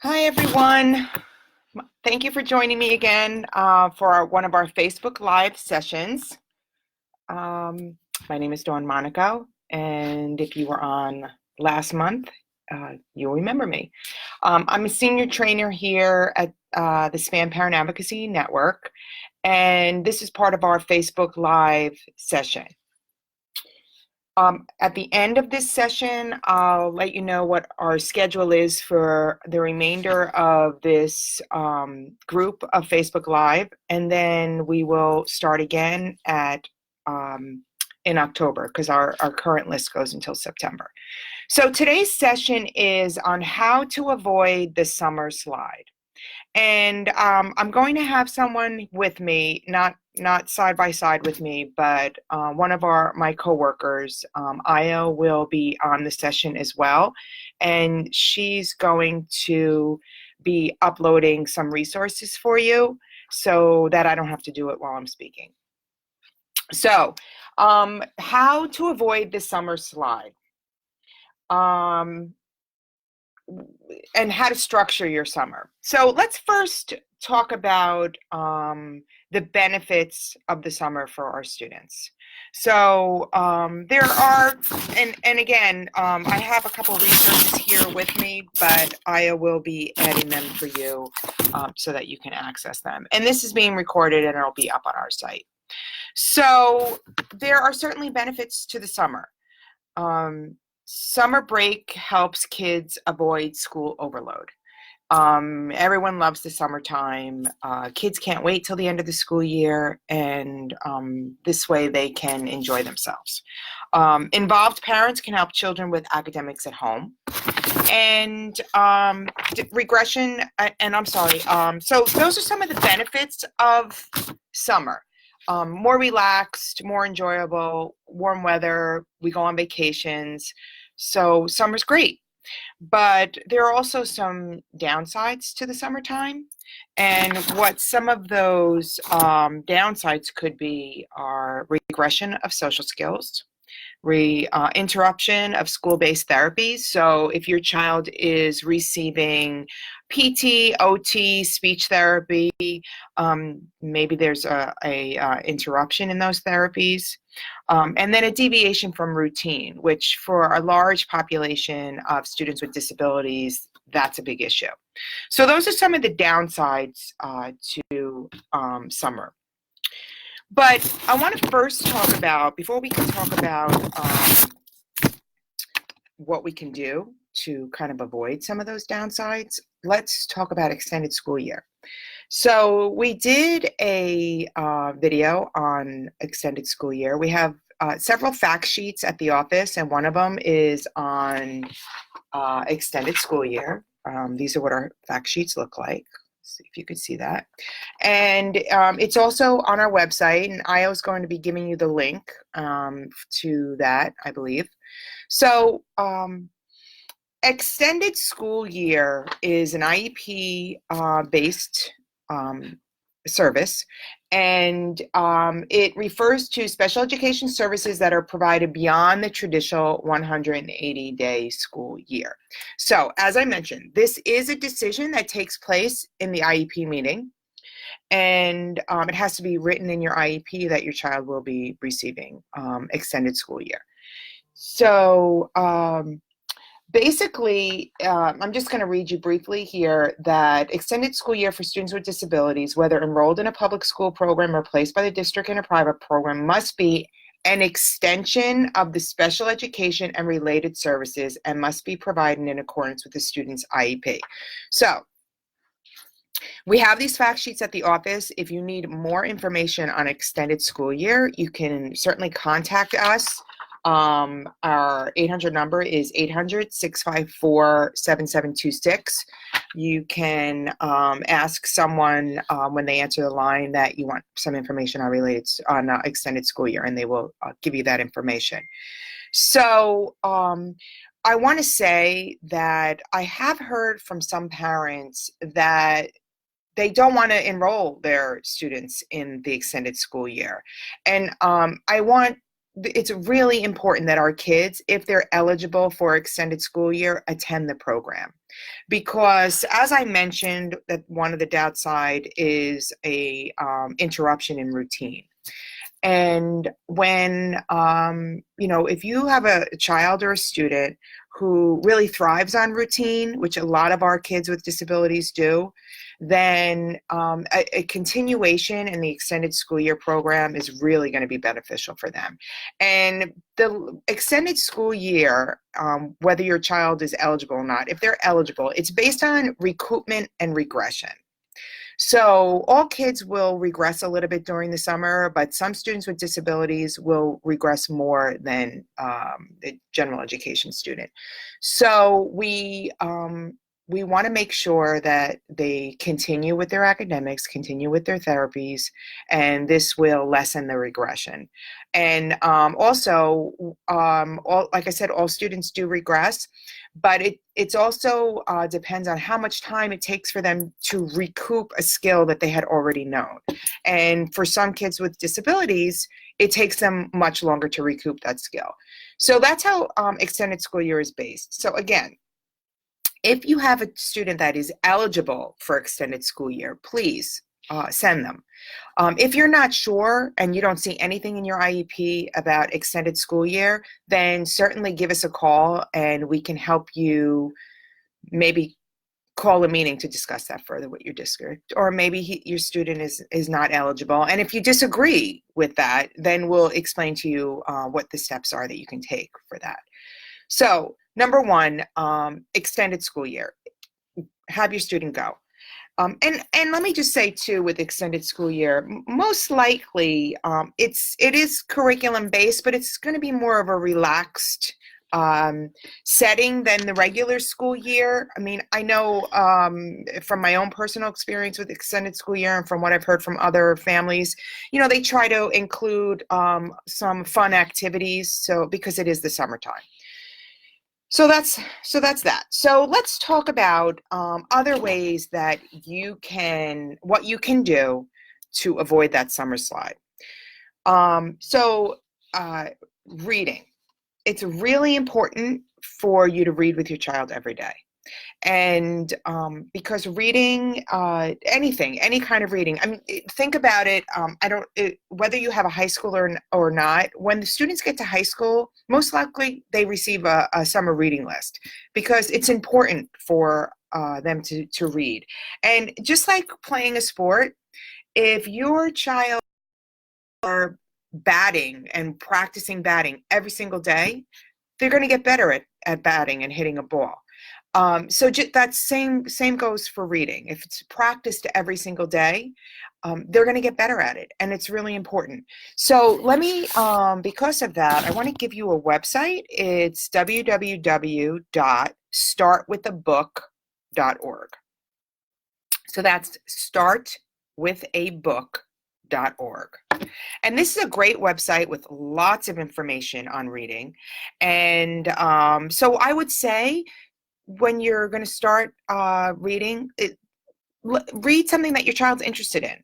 Hi, everyone. Thank you for joining me again for one of our Facebook Live sessions. Um, my name is Dawn Monaco, and if you were on last month, you'll remember me. I'm a senior trainer here at the SPAN Parent Advocacy Network, and this is part of our Facebook Live session. At the end of this session, I'll let you know what our schedule is for the remainder of this group of Facebook Live, and then we will start again in October because our current list goes until September. So today's session is on how to avoid the summer slide. And I'm going to have someone with me, not side by side with me, but one of my coworkers, Io, will be on the session as well, and she's going to be uploading some resources for you so that I don't have to do it while I'm speaking. So, how to avoid the summer slide. And how to structure your summer. So let's first talk about the benefits of the summer for our students. So there are, and again, I have a couple resources here with me, but Aya will be adding them for you so that you can access them. And this is being recorded and it'll be up on our site. So there are certainly benefits to the summer. Summer break helps kids avoid school overload. Everyone loves the summertime. Kids can't wait till the end of the school year, and this way they can enjoy themselves. Involved parents can help children with academics at home. And regression, and I'm sorry, so those are some of the benefits of summer. More relaxed, more enjoyable, warm weather, we go on vacations, so summer's great. But there are also some downsides to the summertime, and what some of those downsides could be are regression of social skills, interruption of school-based therapies. So if your child is receiving PT, OT, speech therapy, maybe there's a interruption in those therapies. And then a deviation from routine, which for a large population of students with disabilities, that's a big issue. So those are some of the downsides to summer. But I want to first talk about, before we can talk about what we can do to kind of avoid some of those downsides, let's talk about extended school year. So we did a video on extended school year. We have several fact sheets at the office, and one of them is on extended school year. These are what our fact sheets look like. See if you can see that. And it's also on our website, and Io is going to be giving you the link to that, I believe. So extended school year is an IEP based service, and it refers to special education services that are provided beyond the traditional 180-day school year. So as I mentioned, this is a decision that takes place in the IEP meeting, and it has to be written in your IEP that your child will be receiving extended school year. So basically, I'm just going to read you briefly here that extended school year for students with disabilities, whether enrolled in a public school program or placed by the district in a private program, must be an extension of the special education and related services and must be provided in accordance with the student's IEP. So we have these fact sheets at the office. If you need more information on extended school year, you can certainly contact us. Our 800 number is 800-654-7726. You can ask someone when they answer the line that you want some information on extended school year, and they will give you that information. So I want to say that I have heard from some parents that they don't want to enroll their students in the extended school year. And I want it's really important that our kids, if they're eligible for extended school year, attend the program. Because as I mentioned, that one of the downside is a interruption in routine. And when, if you have a child or a student who really thrives on routine, which a lot of our kids with disabilities do, then a continuation in the extended school year program is really going to be beneficial for them. And the extended school year, whether your child is eligible or not, if they're eligible, it's based on recoupment and regression. So all kids will regress a little bit during the summer, but some students with disabilities will regress more than the general education student. So we want to make sure that they continue with their academics, continue with their therapies, and this will lessen the regression. And also, like I said, all students do regress, but it's also depends on how much time it takes for them to recoup a skill that they had already known. And for some kids with disabilities, it takes them much longer to recoup that skill. So that's how extended school year is based. So again, if you have a student that is eligible for extended school year, please send them. If you're not sure and you don't see anything in your IEP about extended school year, then certainly give us a call and we can help you maybe call a meeting to discuss that further with your district. Or maybe your student is not eligible. And if you disagree with that, then we'll explain to you what the steps are that you can take for that. So number one, extended school year. Have your student go. And let me just say too, with extended school year, most likely it is curriculum based, but it's going to be more of a relaxed setting than the regular school year. I mean, I know from my own personal experience with extended school year and from what I've heard from other families, they try to include some fun activities. So because it is the summertime. So that's that. So let's talk about other ways that what you can do to avoid that summer slide. Reading. It's really important for you to read with your child every day. And because reading, any kind of reading, I mean, think about it. Whether you have a high school or not, when the students get to high school, most likely they receive a summer reading list because it's important for them to read. And just like playing a sport, if your child are batting and practicing batting every single day, they're going to get better at batting and hitting a ball. So that same goes for reading. If it's practiced every single day, they're going to get better at it, and it's really important. So let me, because of that, I want to give you a website. It's www.startwithabook.org. So that's startwithabook.org. And this is a great website with lots of information on reading. And so I would say, when you're going to start reading, read something that your child's interested in.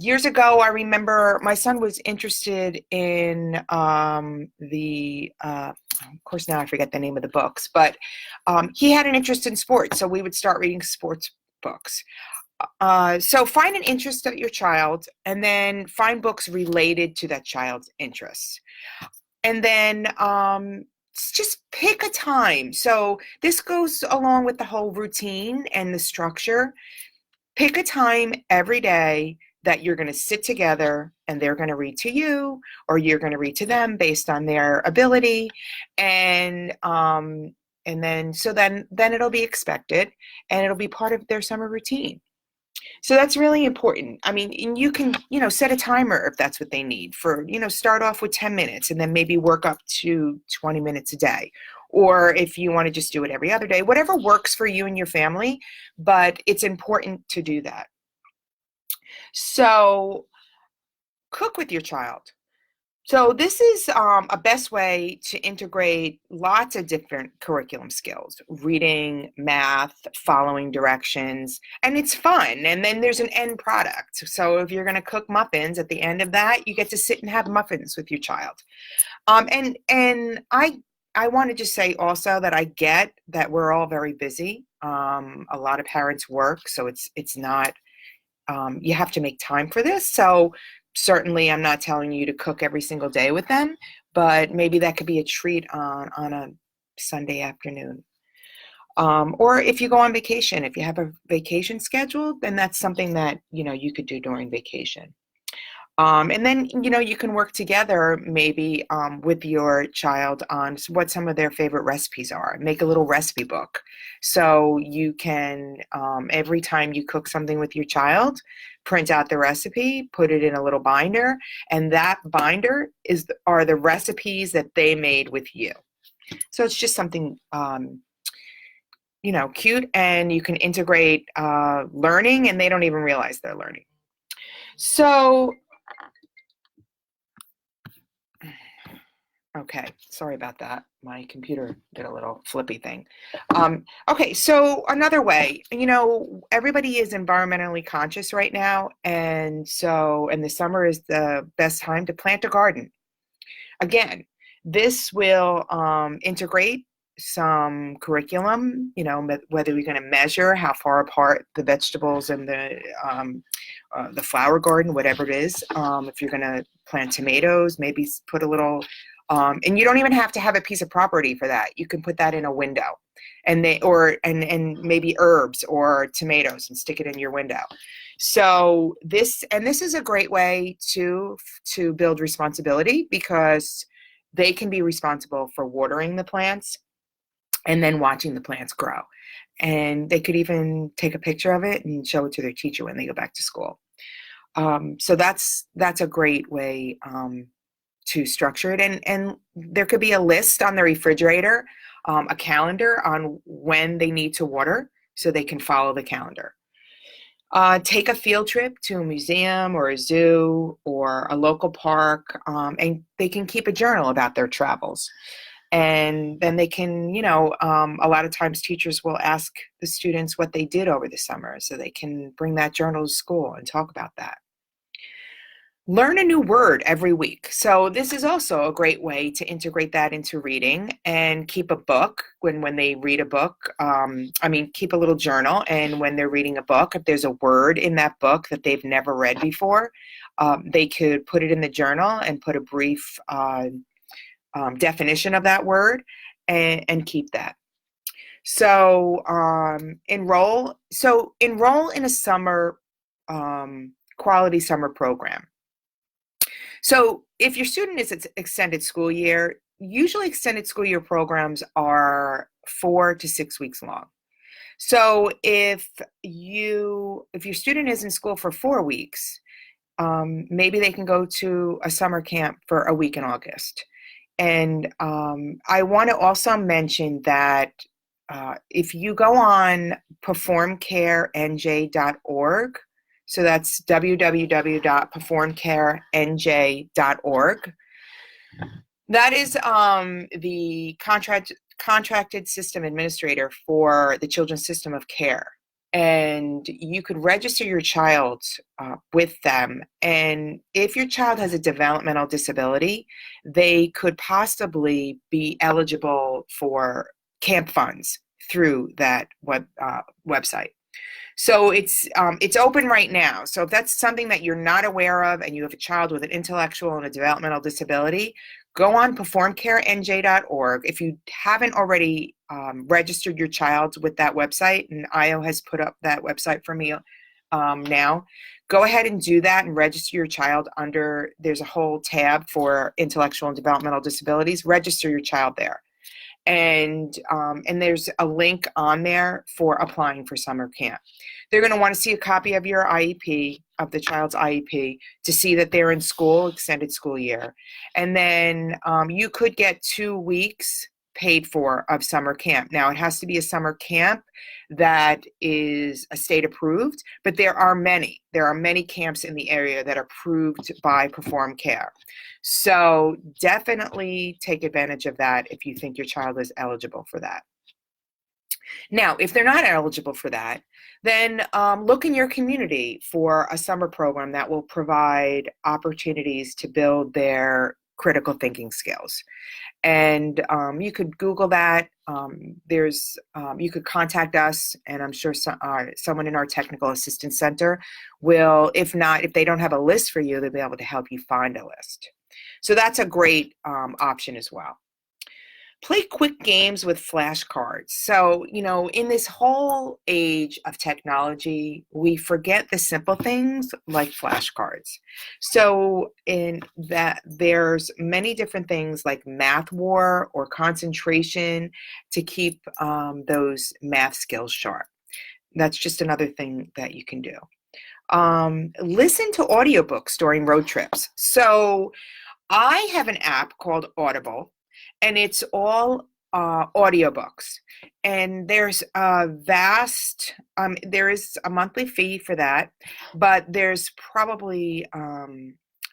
Years ago, I remember my son was interested in of course now I forget the name of the books, but he had an interest in sports, so we would start reading sports books. So find an interest of your child and then find books related to that child's interests. And then just pick a time. So this goes along with the whole routine and the structure. Pick a time every day that you're going to sit together and they're going to read to you or you're going to read to them based on their ability. And then it'll be expected and it'll be part of their summer routine. So that's really important. I mean, and you can, set a timer if that's what they need for, start off with 10 minutes and then maybe work up to 20 minutes a day. Or if you want to just do it every other day, whatever works for you and your family, but it's important to do that. So cook with your child. So this is a best way to integrate lots of different curriculum skills: reading, math, following directions, and it's fun. And then there's an end product. So if you're going to cook muffins, at the end of that, you get to sit and have muffins with your child. And I want to just say also that I get that we're all very busy. A lot of parents work, so it's not, you have to make time for this. So certainly I'm not telling you to cook every single day with them, but maybe that could be a treat on a Sunday afternoon. Or if you go on vacation, if you have a vacation scheduled, then that's something that, you could do during vacation. And then, you can work together maybe with your child on what some of their favorite recipes are. Make a little recipe book. So you can, every time you cook something with your child, print out the recipe, put it in a little binder, and that binder are the recipes that they made with you. So it's just something, cute, and you can integrate learning, and they don't even realize they're learning. So, okay, sorry about that. My computer did a little flippy thing. Okay, so another way, everybody is environmentally conscious right now, and the summer is the best time to plant a garden. Again, this will integrate some curriculum, whether you're going to measure how far apart the vegetables and the flower garden, whatever it is. If you're going to plant tomatoes, maybe put a little, and you don't even have to have a piece of property for that. You can put that in a window, and maybe herbs or tomatoes, and stick it in your window. So this is a great way to build responsibility, because they can be responsible for watering the plants and then watching the plants grow. And they could even take a picture of it and show it to their teacher when they go back to school. So that's a great way to structure it. And there could be a list on the refrigerator, a calendar on when they need to water, so they can follow the calendar. Take a field trip to a museum or a zoo or a local park, and they can keep a journal about their travels. And then they can, a lot of times teachers will ask the students what they did over the summer, so they can bring that journal to school and talk about that. Learn a new word every week. So this is also a great way to integrate that into reading, and keep a book when they read a book. Keep a little journal, and when they're reading a book, if there's a word in that book that they've never read before, they could put it in the journal and put a brief definition of that word, and keep that. So enroll in a summer quality summer program. So if your student is extended school year, usually extended school year programs are 4 to 6 weeks long. So if your student is in school for 4 weeks, maybe they can go to a summer camp for a week in August. And I want to also mention that if you go on performcarenj.org, so that's www.performcarenj.org. That is the contracted system administrator for the Children's System of Care. And you could register your child with them. And if your child has a developmental disability, they could possibly be eligible for camp funds through that website. So it's open right now. So if that's something that you're not aware of, and you have a child with an intellectual and a developmental disability, go on performcarenj.org. If you haven't already registered your child with that website, and IO has put up that website for me now, go ahead and do that and register your child there's a whole tab for intellectual and developmental disabilities. Register your child there. And there's a link on there for applying for summer camp. They're going to want to see a copy of your IEP, of the child's IEP, to see that they're in school, extended school year. And then you could get 2 weeks paid for of summer camp. Now, it has to be a summer camp that is a state approved, but there are many. There are many camps in the area that are approved by Perform Care. So definitely take advantage of that if you think your child is eligible for that. Now, if they're not eligible for that, then look in your community for a summer program that will provide opportunities to build their critical thinking skills. And you could Google that. You could contact us, and I'm sure someone in our technical assistance center will, if they don't have a list for you, they'll be able to help you find a list. So that's a great option as well. Play quick games with flashcards. So, in this whole age of technology, we forget the simple things like flashcards. So in that, there's many different things like Math War or concentration to keep those math skills sharp. That's just another thing that you can do. Listen to audiobooks during road trips. So I have an app called Audible, and it's all audiobooks. And there's there is a monthly fee for that, but there's probably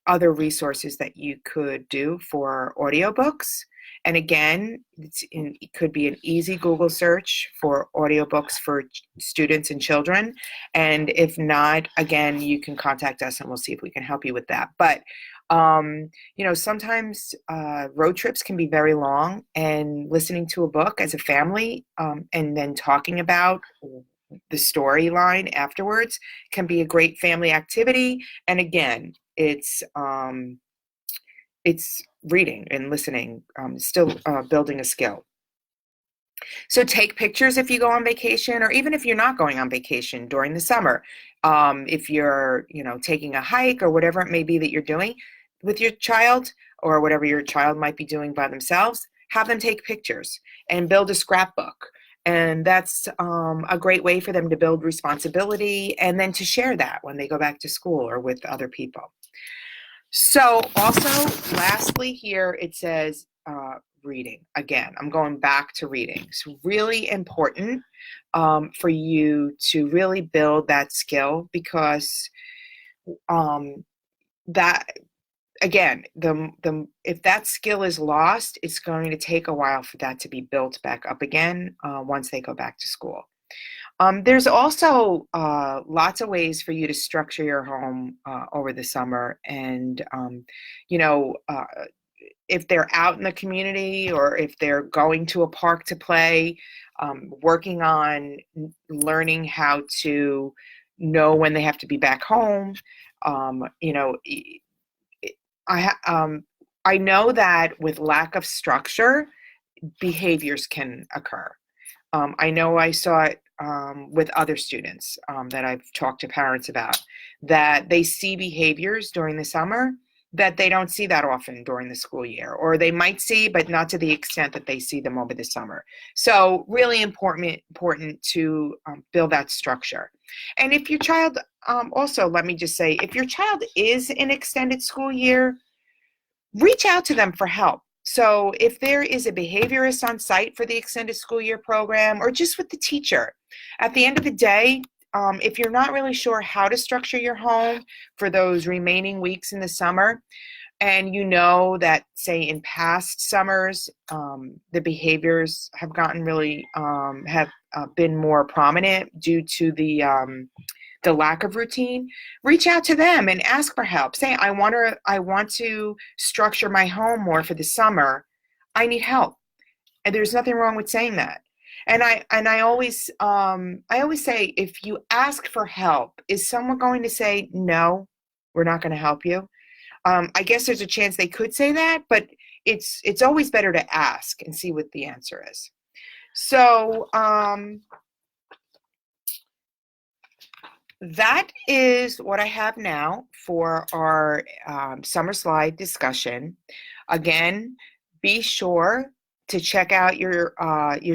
other resources that you could do for audiobooks. And again, it could be an easy Google search for audiobooks for students and children. And if not, again, you can contact us and we'll see if we can help you with that. But sometimes road trips can be very long, and listening to a book as a family and then talking about the storyline afterwards can be a great family activity. And again, it's reading and listening, still building a skill. So take pictures if you go on vacation, or even if you're not going on vacation during the summer. If you're, taking a hike or whatever it may be that you're doing with your child, or whatever your child might be doing by themselves, have them take pictures and build a scrapbook. And that's a great way for them to build responsibility and then to share that when they go back to school or with other people. So also, lastly here, it says reading. Again, I'm going back to reading. It's really important for you to really build that skill, because that, again, if that skill is lost, it's going to take a while for that to be built back up again once they go back to school. There's also lots of ways for you to structure your home over the summer. And, if they're out in the community or if they're going to a park to play, working on learning how to know when they have to be back home. I know that with lack of structure, behaviors can occur. I know I saw it with other students that I've talked to parents about, that they see behaviors during the summer that they don't see that often during the school year, or they might see, but not to the extent that they see them over the summer. So really important to build that structure. And if your child, also, let me just say, if your child is in extended school year, reach out to them for help. So if there is a behaviorist on site for the extended school year program, or just with the teacher, at the end of the day, if you're not really sure how to structure your home for those remaining weeks in the summer, and you know that, say, in past summers, the behaviors have gotten really, have been more prominent due to the lack of routine, reach out to them and ask for help. Say, I want to structure my home more for the summer. I need help. And there's nothing wrong with saying that. And I always say, if you ask for help, is someone going to say, no, we're not going to help you? I guess there's a chance they could say that, but it's always better to ask and see what the answer is. So that is what I have now for our summer slide discussion. Again, be sure to check out your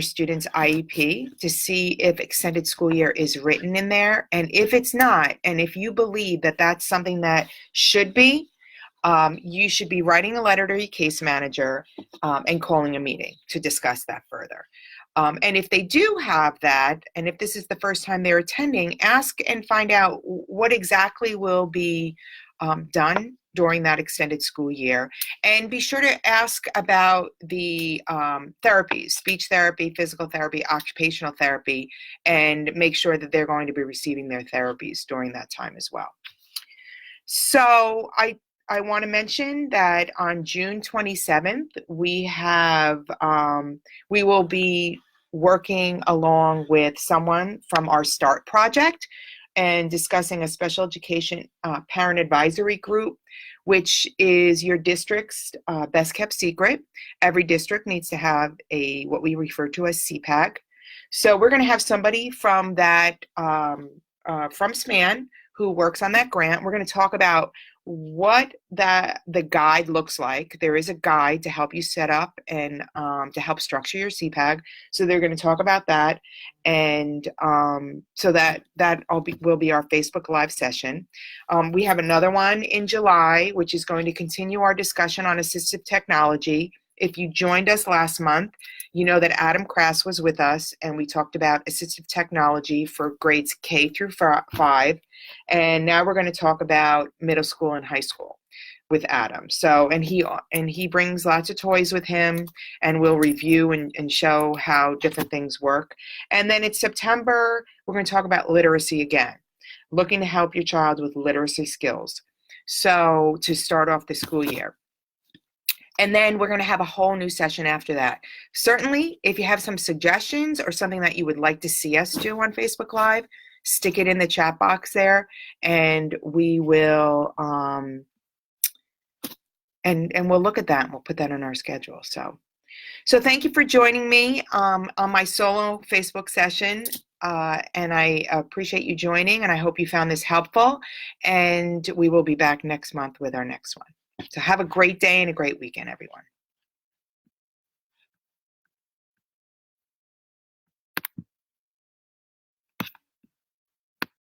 student's IEP to see if extended school year is written in there. And if it's not, and if you believe that that's something that should be, you should be writing a letter to your case manager and calling a meeting to discuss that further. And if they do have that, and if this is the first time they're attending, ask and find out what exactly will be done during that extended school year. And be sure to ask about the therapies, speech therapy, physical therapy, occupational therapy, and make sure that they're going to be receiving their therapies during that time as well. So I want to mention that on June 27th, we will be working along with someone from our START project and discussing a special education parent advisory group, which is your district's best kept secret. Every district needs to have what we refer to as CPAC. So we're going to have somebody from that, from SPAN, who works on that grant. We're going to talk about what the guide looks like. There is a guide to help you set up and to help structure your CPAG. So they're going to talk about that, and so that will be our Facebook Live session. We have another one in July, which is going to continue our discussion on assistive technology. If you joined us last month, you know that Adam Crass was with us, and we talked about assistive technology for grades K through 5. And now we're going to talk about middle school and high school with Adam. So, and he brings lots of toys with him, and we'll review and show how different things work. And then in September, we're going to talk about literacy again, looking to help your child with literacy skills. So to start off the school year. And then we're going to have a whole new session after that. Certainly, if you have some suggestions or something that you would like to see us do on Facebook Live, stick it in the chat box there, and we will and we'll look at that, and we'll put that in our schedule. So thank you for joining me on my solo Facebook session, and I appreciate you joining, and I hope you found this helpful, and we will be back next month with our next one. So have a great day and a great weekend, everyone.